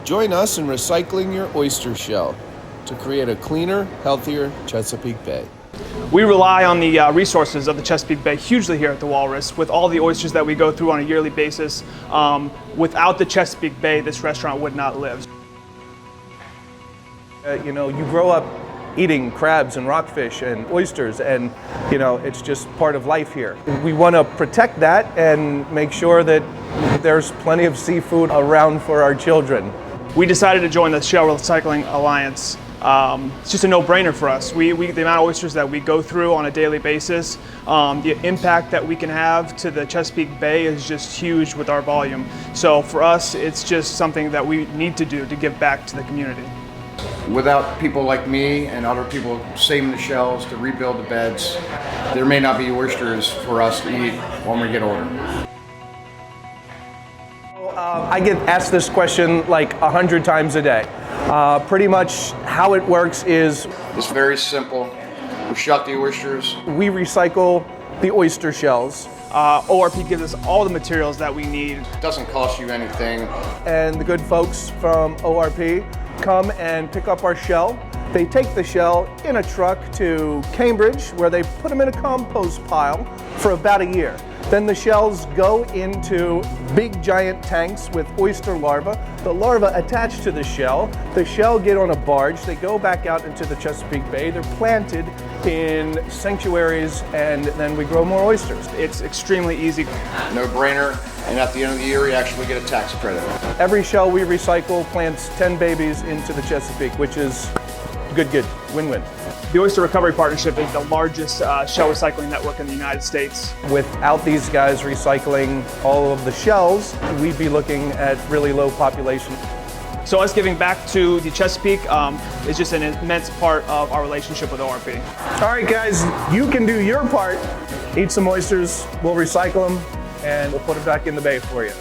Join us in recycling your oyster shell to create a cleaner, healthier Chesapeake Bay. We rely on the resources of the Chesapeake Bay hugely here at the Walrus with all the oysters that we go through on a yearly basis. Without the Chesapeake Bay, this restaurant would not live. You grow up eating crabs and rockfish and oysters, and it's just part of life here. We want to protect that and make sure that there's plenty of seafood around for our children. We decided to join the Shell Recycling Alliance. It's just a no-brainer for us. The amount of oysters that we go through on a daily basis, the impact that we can have to the Chesapeake Bay is just huge with our volume. So for us, it's just something that we need to do to give back to the community. Without people like me and other people saving the shells to rebuild the beds, there may not be oysters for us to eat when we get older. I get asked this question like 100 times a day. Pretty much how it works is It's very simple. We shuck the oysters. we recycle the oyster shells, ORP gives us all the materials that we need. It doesn't cost you anything. and the good folks from ORP come and pick up our shell. They take the shell in a truck to Cambridge, where they put them in a compost pile for about a year. Then the shells go into big giant tanks with oyster larvae. The larvae attach to the shell. The shell get on a barge. They go back out into the Chesapeake Bay. They're planted in sanctuaries, and then we grow more oysters. It's extremely easy. No-brainer. And at the end of the year, you actually get a tax credit. Every shell we recycle plants 10 babies into the Chesapeake, which is good, win-win. The Oyster Recovery Partnership is the largest shell recycling network in the United States. Without these guys recycling all of the shells, we'd be looking at really low population. So us giving back to the Chesapeake is just an immense part of our relationship with ORP. All right, guys, you can do your part. Eat some oysters, we'll recycle them, and we'll put them back in the bay for you.